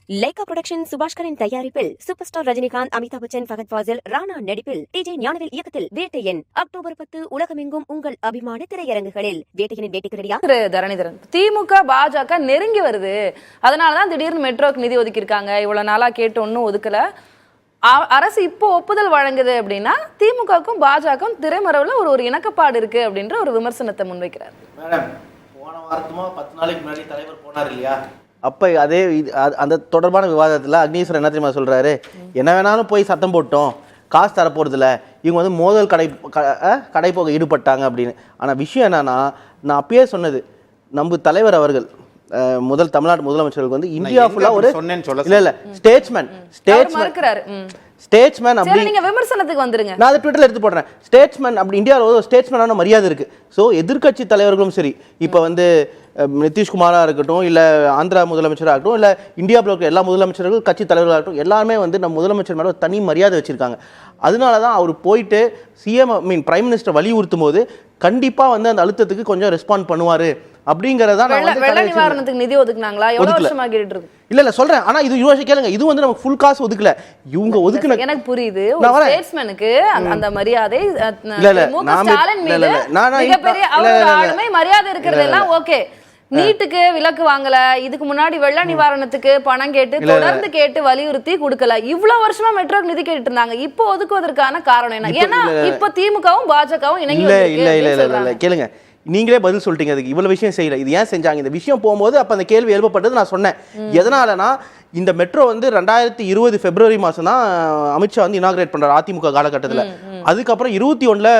Lyca production சுபாஷ்கரின் தயாரிப்பில் super star Rajinikanth, Amitabh Bachchan, Fahadh Fazil, Rana நடிப்பில் DJ Gnanavel இயக்கத்தில் வேட்டையன் அக்டோபர் 10 உலகமெங்கும் உங்கள் அபிமான திரையரங்குகளில். வேட்டையனின் வேட்டைக்கு ரெடியா? தரணிதரன், திமுக பாஜக நெருங்கி வருது. அதனாலதான் திடீர்னு மெட்ரோக்கு நிதி ஒதுக்கி இருக்காங்க. இவ்வளவு நாளா கேட்டு ஒன்னும் ஒதுக்கல. அரசு இப்போ ஒப்புதல் வழங்குது அப்படின்னா திமுகவுக்கும் பாஜகவும் திரைமறைவுல ஒரு இணக்கப்பாடு இருக்கு அப்படின்ற ஒரு விமர்சனத்தை முன்வைக்கிறார். மேடம், போன வாரத்துமா 10 நாளைக்கு முன்னாடி தலைவர் போனார் இல்லையா? அப்போ அதே அந்த தொடர்பான விவாதத்தில் அக்னீஸ்வரன் என்ன தெரியுமா சொல்கிறாரு, என்ன வேணாலும் போய் சத்தம் போட்டோம், காசு தரப்போகிறதில்ல, இவங்க வந்து மோதல் கடைப்போக ஈடுபட்டாங்க அப்படின்னு. ஆனால் விஷயம் என்னன்னா, நான் அப்பயே சொன்னது, நம்ம தலைவர் அவர்கள் முதல் தமிழ்நாடு முதலமைச்சர்களுக்கு வந்து இந்தியா ஃபுல்லாக ஒரு இல்லை ஸ்டேட்ஸ்மேன் அப்படி நீங்க விமர்சனத்துக்கு வந்துருங்க. நான் அதை ட்விட்டர்ல எடுத்து போடுறேன். ஸ்டேட்ஸ்மேன் அப்படி இந்தியாவில் ஒரு ஸ்டேட்ஸ்மேனான மரியாதை இருக்கு. ஸோ எதிர்கட்சி தலைவர்களும் சரி, இப்போ வந்து நிதிஷ்குமாராக இருக்கட்டும், இல்லை ஆந்திரா முதலமைச்சராக இருக்கட்டும், இல்லை இந்தியா பிளாக் எல்லா முதலமைச்சர்கள் கட்சி தலைவர்களாகட்டும், எல்லாருமே வந்து நம்ம முதலமைச்சர் மேலே ஒரு தனி மரியாதை வச்சிருக்காங்க. அதனால தான் அவர் போயிட்டு சிஎம் பிரைம் மினிஸ்டர் வலியுறுத்தும் போது கண்டிப்பாக வந்து அந்த அழுத்தத்துக்கு கொஞ்சம் ரெஸ்பாண்ட் பண்ணுவார் அப்படிங்கறத வெள்ள நிவாரணத்துக்கு நிதி ஒதுக்குனாங்களா? எவ்வளவு வருஷமா கேட்டுட்டு இருக்கு. இல்ல சொல்றேன். ஆனா இது யோசிச்சு கேளுங்க, இது வந்து நமக்கு ஃபுல் காசு ஒதுக்கல, இவங்க ஒதுக்குன. எனக்கு புரியுது, ஒரு ஸ்டேட்ஸ்மேனுக்கு அந்த மரியாதை ஸ்டாலின் மீது மிகப்பெரிய ஆளுமை மரியாதை இருக்கிறது எல்லாம் ஓகே. நீட்டுக்கு விலக்கு வாங்கல, இதுக்கு முன்னாடி வெள்ள நிவாரணத்துக்கு பணம் கேட்டு தொடர்ந்து கேட்டு வலியுறுத்தி கொடுக்கல, இவ்வளவு வருஷமா மெட்ரோக்கு நிதி கேட்டு இருந்தாங்க. இப்போ ஒதுக்குவதற்கான காரணம் என்ன? ஏன்னா இப்ப திமுகவும் பாஜகவும் இணங்கி இல்ல கேளுங்க, நீங்களே பதில் சொல்லிட்டீங்க. அதுக்கு இவ்வளவு விஷயம் செய்யல, இது ஏன் செஞ்சாங்க இந்த விஷயம் போகும்போது அப்ப அந்த கேள்வி எழுப்பப்பட்டது. நான் சொன்னேன் எதனாலனா, இந்த மெட்ரோ வந்து 2020 பிப்ரவரி மாசம் தான் அமித்ஷா வந்து இனாகிரேட் பண்றாரு அதிமுக காலகட்டத்தில். அதுக்கப்புறம் 21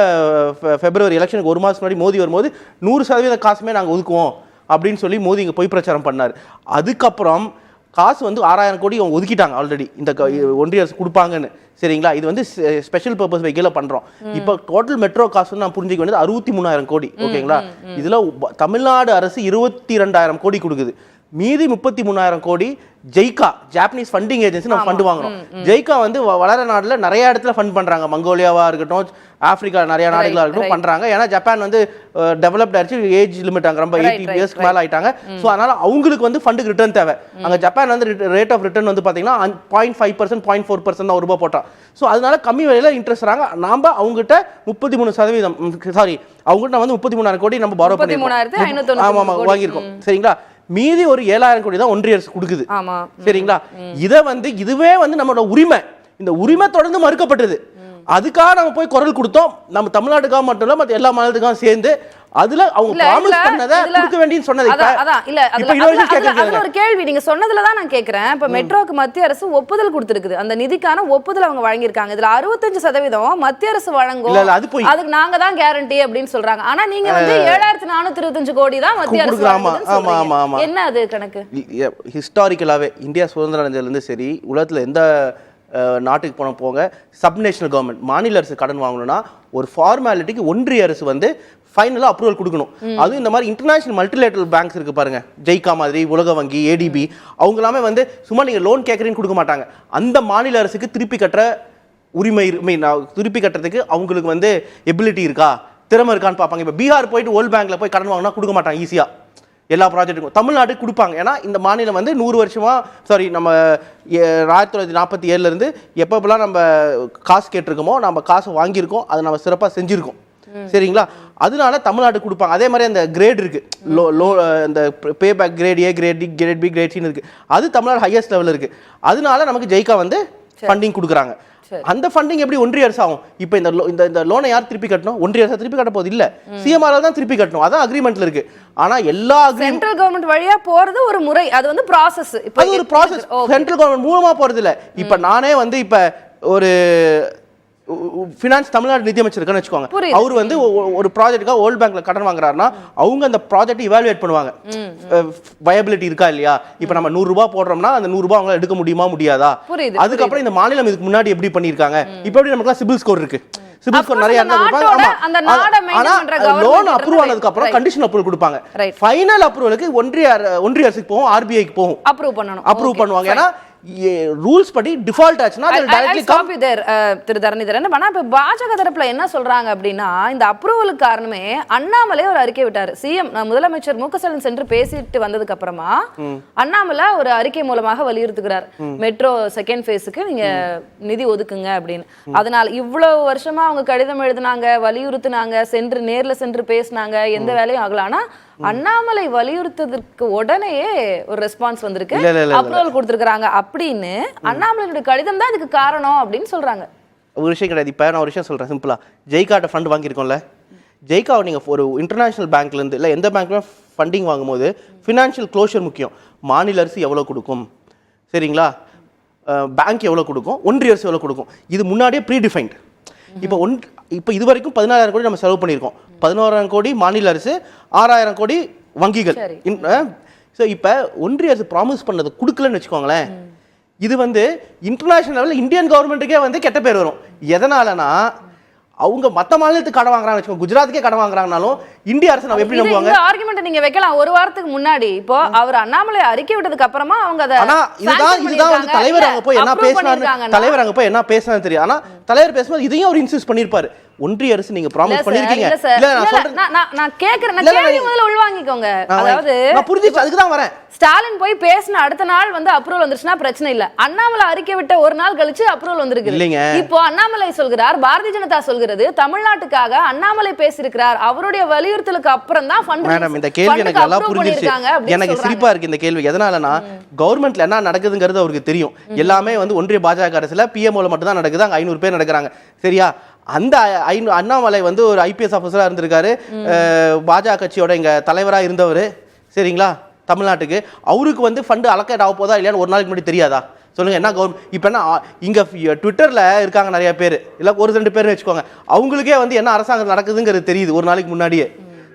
பிப்ரவரி எலெக்ஷனுக்கு ஒரு மாசம் முன்னாடி மோடி வரும்போது 100% காசுமே நாங்கள் ஒதுக்குவோம் அப்படின்னு சொல்லி மோடி இங்கே பொய் பிரச்சாரம் பண்ணார். அதுக்கப்புறம் காசு வந்து 6000 கோடி அவங்க ஒதுக்கிட்டாங்க ஆல்ரெடி, இந்த ஒன்றிய அரசு கொடுப்பாங்கன்னு. சரிங்களா, இது வந்து ஸ்பெஷல் பர்பஸ் வெஹிக்கிள் பண்றோம். இப்போ டோட்டல் மெட்ரோ காசு நான் புரிஞ்சுக்க வேண்டியது 63,000 கோடி. ஓகேங்களா, இதுல தமிழ்நாடு அரசு 22,000 கோடி கொடுக்குது. மீதி 33,000 கோடி ஜெய்கா, ஜாப்பனீஸ் ஃபண்டிங் ஏஜென்சி நம்ம ஃபண்ட் வாங்குறோம். ஜெய்கா வந்து வளர நாடுல நிறைய இடத்துல ஃபண்ட் பண்றாங்க, மங்கோலியாவா இருக்கட்டும், ஆப்பிரிக்கா நிறைய நாடுகளா இருக்கட்டும் பண்றாங்க. ஏன்னா ஜப்பான் வந்து டெவலப்ட் ஆயிடுச்சு, ஏஜ் லிமிட் அங்க ரொம்ப 80 இயர்ஸ்க்கு மேல ஆயிட்டாங்க. ஸோ அதனால அவங்களுக்கு வந்து ஃபண்டுக்கு ரிட்டர்ன் தேவை. அங்க ஜப்பான் வந்து ரேட் ஆஃப் ரிட்டர்ன் வந்து பாத்தீங்கன்னா 0.5% 0.4% தான் ரூபாய் போட்டா. ஸோ அதனால கம்மி விலையில இன்ட்ரெஸ்ட் தராங்க. நாம அவங்ககிட்ட 33%, சாரி அவங்ககிட்ட வந்து 33,000 கோடி நம்ம பாரோ பண்ணிருக்கோம். ஆமா வாங்கியிருக்கோம். சரிங்களா, மீதி ஒரு 7,000 கோடி தான் ஒன்றிய அரசு கொடுக்குது. சரிங்களா, இதை வந்து இதுவே வந்து நம்மளோட உரிமை, இந்த உரிமை தொடர்ந்து மறுக்கப்பட்டது. அதுக்காக நம்ம போய் குரல் கொடுத்தோம். நம்ம தமிழ்நாட்டுக்காக மட்டும் இல்ல, மற்ற எல்லா மாநிலத்துக்காக சேர்ந்து அதுல அவங்க ப்ராமிஸ் பண்ணதை கொடுக்க வேண்டியது சொன்னது. அதான் இல்ல, அதுல ஒரு கேள்வி நீங்க சொன்னதுல தான் நான் கேக்குறேன். இப்ப மெட்ரோக்கு மத்திய அரசு ஒப்புதல் கொடுத்திருக்குது, அந்த நிதிக்கான ஒப்புதல் அவங்க வழங்கியிருக்காங்க. இதுல 65% மத்திய அரசு வழங்கும், அதுக்கு நாங்க தான் கேரண்டி அப்படின்னு சொல்றாங்க. ஆனா நீங்க வந்து 7,425 கோடி தான் மத்திய அரசு. என்ன அது கணக்கு? ஹிஸ்டாரிக்கலாவே இந்தியா சுதந்திரம் அடைஞ்சதுல இருந்து சரி, உலகத்துல எந்த நாட்டுக்கு போங்க, சப்நேஷனல் கவர்மெண்ட், மாநில அரசு கடன் வாங்கணும்னா ஒரு ஃபார்மாலிட்டிக்கு ஒன்றிய அரசு வந்து ஃபைனலா அப்ரூவல் கொடுக்கணும். அதுவும் இந்த மாதிரி இன்டர்நேஷனல் மல்டிலேட்டரல் பேங்க்ஸ் இருக்கு பாருங்க, ஜெய்கா மாதிரி, உலக வங்கி, ஏடிபி, அவங்க எல்லாமே வந்து சும்மா நீங்க லோன் கேட்கறீங்கன்னு கொடுக்க மாட்டாங்க. அந்த மாநில அரசுக்கு திருப்பி கட்டுற உரிமை, திருப்பி கட்டுறதுக்கு அவங்களுக்கு வந்து எபிலிட்டி இருக்கா, திறமை இருக்கான்னு பார்ப்பாங்க. இப்போ பீகார் போயிட்டு வேர்ல்ட் பேங்க்ல போய் கடன் வாங்கினா கொடுக்க மாட்டாங்க ஈஸியா எல்லா ப்ராஜெக்ட்டுக்கும். தமிழ்நாடு கொடுப்பாங்க. ஏன்னா இந்த மாநிலம் வந்து 100 வருஷமா, சாரி நம்ம 1947 இருந்து எப்பப்பெல்லாம் நம்ம காசு கேட்டிருக்கோமோ, நம்ம காசு வாங்கியிருக்கோம், அதை நம்ம சிறப்பாக செஞ்சிருக்கோம். சரிங்களா, அதனால தமிழ்நாடு கொடுப்பாங்க. அதே மாதிரி அந்த கிரேட் இருக்கு, அந்த பே பேக் grade A, grade D, grade B, grade சின்னு இருக்கு. அது தமிழ்நாடு ஹையஸ்ட் லெவலில் இருக்கு. அதனால நமக்கு ஜெய்கா வந்து ஃபண்டிங் கொடுக்குறாங்க. அந்த ஃபண்டிங் எப்படி ஒன்றிய அரசு ஆகும்? இப்போ இந்த லோனை யார் திருப்பி கட்டணும்? ஒன்றிய அரசு திருப்பி கட்ட போது இல்ல, சிஎம்ஆர் தான் திருப்பி கட்டணும். அதான் அக்ரிமெண்ட்ல இருக்கு. ஆனா எல்லா சென்ட்ரல் கவர்மெண்ட் வழியா போறது ஒரு முறை, அது வந்து ப்ராசஸ். இப்போ அது ஒரு ப்ராசஸ், சென்ட்ரல் கவர்மெண்ட் மூலமா போறது இல்ல. இப்ப நானே வந்து இப்ப ஒரு ஃபினான்ஸ் தமிழ்நாடு நிதியமைச்சர் இருக்குன்னு வச்சுக்கோங்க, அவர் வந்து ஒரு ப்ராஜெக்ட்டுக்காக வேர்ல்ட் பேங்க்ல கடன் வாங்குறாருன்னா அவங்க அந்த ப்ராஜெக்ட் இவாலுவேட் பண்ணுவாங்க, வயபிலிட்டி இருக்கா இல்லையா. இப்போ நம்ம 100 ரூபாய் போடுறோம்னா அந்த 100 ரூபாய் அவங்களால எடுக்க முடியுமா முடியாதா. அதுக்கப்புறம் இந்த மாநிலம் இதுக்கு முன்னாடி எப்படி பண்ணிருக்காங்க, இப்போ எப்படி நமக்கு சிபில் ஸ்கோர் இருக்கு, சிபில் ஸ்கோர் நிறைய லோன் அப்ரூவ் ஆனதுக்கு அப்புறம் கண்டிஷன் அப்ரூவல் கொடுப்பாங்க. ஃபைனல் அப்ரூவலுக்கு ஒன்றிய அரசுக்கு போகும், ஆர்பிஐக்கு போகும், அப்ரூவ் பண்ணுவாங்க. ஏன்னா ரூல்ஸ் படி டிஃபால்ட் ஆச்சுன்னா அது டைரக்ட்லி ஸ்டாப் யூ தேர் திரு தரணிதரன். ஆனா இப்ப பாஜக தரப்புல என்ன சொல்றாங்க அப்படின்னா இந்த அப்ரூவலுக்கு காரணமே அண்ணாமலை ஒரு அறிக்கை விட்டாரு. சிஎம் முதலமைச்சர் மு க ஸ்டாலின் சென்று பேசிட்டு வந்ததுக்கு அப்புறமா அண்ணாமலை ஒரு அறிக்கை மூலமாக வலியுறுத்துகிறார் மெட்ரோ செகண்ட் ஃபேஸுக்கு நீங்க நிதி ஒதுக்குங்க அப்படின்னு. அதனால இவ்வளவு வருஷமா அவங்க கடிதம் எழுதினாங்க, வலியுறுத்தினாங்க, நேர்ல சென்று பேசினாங்க, எந்த வேலையும் ஆகல. ஆனா அண்ணாமலை வலியுறுத்ததற்கு உடனேயே ஒரு ரெஸ்பான்ஸ் வந்திருக்கு, அப்ரூவல் கொடுத்திருக்காங்க அப்படின்னு அண்ணாமலையோட கடிதம் தான் இதுக்கு காரணம் அப்படின்னு சொல்றாங்க. ஒரு விஷயம் கிடையாது. இப்போ நான் ஒரு விஷயம் சொல்றேன் சிம்பிளா. ஜெய்காட்ட ஃபண்ட் வாங்கியிருக்கோம்ல, ஜெய்காவை நீங்க ஒரு இன்டர்நேஷனல் பேங்க்ல இருந்து இல்லை எந்த பேங்க்ல ஃபண்டிங் வாங்கும்போது ஃபினான்ஷியல் க்ளோஷர் முக்கியம். மாநில அரசு எவ்வளவு கொடுக்கும், சரிங்களா, பேங்க் எவ்வளவு கொடுக்கும், ஒன்றிய அரசு எவ்வளவு கொடுக்கும், இது முன்னாடியே ப்ரீ டிஃபைன்ட். இப்போ இது வரைக்கும் 14,000 கோடி நம்ம செலவு பண்ணியிருக்கோம். 11,000 கோடி மாநில அரசு, 6,000 கோடி வங்கிகள். ஸோ இப்போ ஒன்றிய அரசு ப்ராமிஸ் பண்ணது கொடுக்கலன்னு வச்சுக்கோங்களேன், இது இன்டர்நேஷனல் லெவலில் இந்தியன் கவர்மெண்ட்டுக்கே கெட்ட பேர் வரும். எதனாலனா அவங்க மற்ற மாநிலத்துக்கு கடன் வாங்குறாங்க வச்சுக்கோங்க, குஜராத்துக்கே கடன் வாங்குறாங்கனாலும் இந்திய அரசு நம்ம எப்படி நம்புவாங்க? இந்த ஆர்குமெண்ட் நீங்க வைக்கலாம். ஒரு வாரத்துக்கு முன்னாடி இப்போ அவர் அண்ணாமலை அறிக்கை விட்டதுக்கு அப்புறமா அவங்க ஆனா இதுதான் தலைவர் அங்க போய் என்ன பேசினாரு, தலைவர் அங்க போய் என்ன பேசினாரு தெரியும். ஆனா தலைவர் பேசும்போது இதையும் அவர் இன்சிஸ்ட் பண்ணிருப்பாரு, ஒன்றிய அரசு நீங்க ப்ராமிஸ் பண்ணிருக்கீங்க. இல்ல நான் சொல்றேன், நான் கேக்குறேன், கேள்வி முதல்ல உள்வாங்கிக்கோங்க. அதாவது நான் புரிஞ்சிச்சு, அதுக்கு தான் வரேன். ஸ்டாலின் போய் பேசின அடுத்த நாள் அப்ரூவல் வந்துருச்சுன்னா பிரச்சனை இல்ல. அண்ணாமலை அறிக்கை விட்ட ஒரு நாள் கழிச்சு அப்ரூவல் வந்திருக்கு. இப்போ அண்ணாமலை சொல்கிறார், பாரதிய ஜனதா சொல்கிறது தமிழ்நாட்டுக்காக அண்ணாமலை பேசியிருக்கிறார், அவருடைய வலியுறுத்தலுக்கு அப்புறம் தான் ஃபண்ட். மேடம் இந்த கேள்வி எனக்கு நல்லா புரிஞ்சிருச்சு. எனக்கு சிரிப்பா இருக்கு இந்த கேள்வி. எதனாலனா கவர்மெண்ட்ல என்ன நடக்குதுங்கிறது அவருக்கு தெரியும். எல்லாமே ஒன்றிய பாஜக அரசுல பிஎம்ஓல மட்டும் தான் நடக்குது, அங்க 500 பேர் நடக்கிறாங்க, சரியா? அந்த அண்ணாமலை ஒரு ஐபிஎஸ் ஆஃபீஸரா இருந்திருக்காரு, பாஜக கட்சியோட இங்க தலைவரா இருந்தவர், சரிங்களா, தமிழ்நாட்டுக்கு. அவருக்கு ஃபண்டு அலோகேட் ஆக போதா இல்லையான்னு ஒரு நாளைக்கு முன்னாடி தெரியாதா? சொல்லுங்க. என்ன கவர்மெண்ட் இப்போ என்ன இங்க ட்விட்டர்ல இருக்காங்க நிறைய பேர், இல்லை ஒரு 2 பேர்னு வச்சுக்கோங்க, அவங்களுக்கே என்ன அரசாங்கம் நடக்குதுங்கிறது தெரியுது ஒரு நாளைக்கு முன்னாடியே.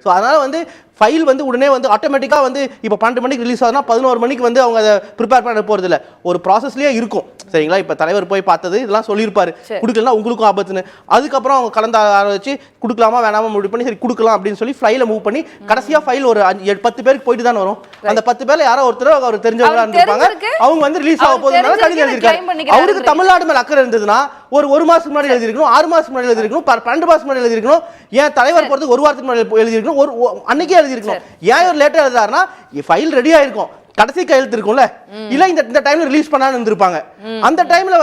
ஸோ அதனால ஃபைல் உடனே ஆட்டோமேட்டிக்காக இப்போ 12 மணிக்கு ரிலீஸ் ஆகுதுன்னா 11 மணிக்கு அவங்க அதை ப்ரிப்பேர் பண்ண போகிறது இல்லை, ஒரு ப்ராசஸ்லேயே இருக்கும், சரிங்களா? இப்போ தலைவர் போய் பார்த்தது இதெல்லாம் சொல்லியிருப்பாரு, கொடுக்கலன்னா உங்களுக்கும் ஆபத்துன்னு. அதுக்கப்புறம் அவங்க கலந்து ஆலோசிச்சு கொடுக்கலாமா வேணாமா முடிவு பண்ணி சரி கொடுக்கலாம் அப்படின்னு சொல்லி ஃபைலை மூவ் பண்ணி கடைசியாக ஃபைல் ஒரு 10 பேருக்கு போயிட்டு தான் வரும். அந்த 10 பேர்ல யாரோ ஒருத்தர் அவர் தெரிஞ்சவங்களா இருந்திருப்பாங்க, அவங்க ரிலீஸ் ஆக போதுனால கடிதம் எழுதியிருக்காரு. அவருக்கு தமிழ்நாடு மேல அக்கறை இருந்ததுன்னா ஒரு மாசத்துக்கு முன்னாடி எழுதிருக்கணும், 6 மாசத்துக்கு முன்னாடி எழுதிருக்கணும், 12 மாசத்துக்கு முன்னாடி எழுதிருக்கணும், ஏன் தலைவர் போறதுக்கு ஒரு வாரத்துக்கு முன்னாடி எழுதிருக்கணும், அன்னைக்கே எழுதிருக்கணும். ஏன் ஒரு லேட்டர் எழுதாருன்னா ஃபைல் ரெடி ஆயிருக்கும், கடைசி கையெழுத்து இருக்கும்ல, இல்ல இந்த டைம்ல ரிலீஸ் பண்ணான்னு இருந்திருப்பாங்க. அந்த டைம்ல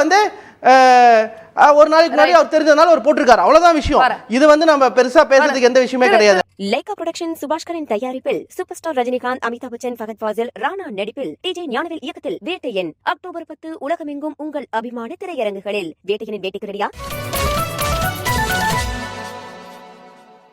ஒரு நாளைக்கு முன்னாடி அவர் தெரிஞ்சதுனால அவர் போட்டிருக்காரு, அவ்வளவுதான் விஷயம். இது நம்ம பெருசா பேசுறதுக்கு எந்த விஷயமே கிடையாது. லைகா புரொடக்ஷன் சுபாஷ்கரின் தயாரிப்பில் சூப்பர் ஸ்டார் ரஜினிகாந்த், அமிதாப் பச்சன், ஃபகத் ஃபாசில், ராணா நடிப்பில் டிஜே ஞானவேல் இயக்கத்தில் வேட்டையன் அக்டோபர் 10 உலகமெங்கும் உங்கள் அபிமான திரையரங்குகளில். வேட்டையனின் வேட்டைக்கு ரெடியா?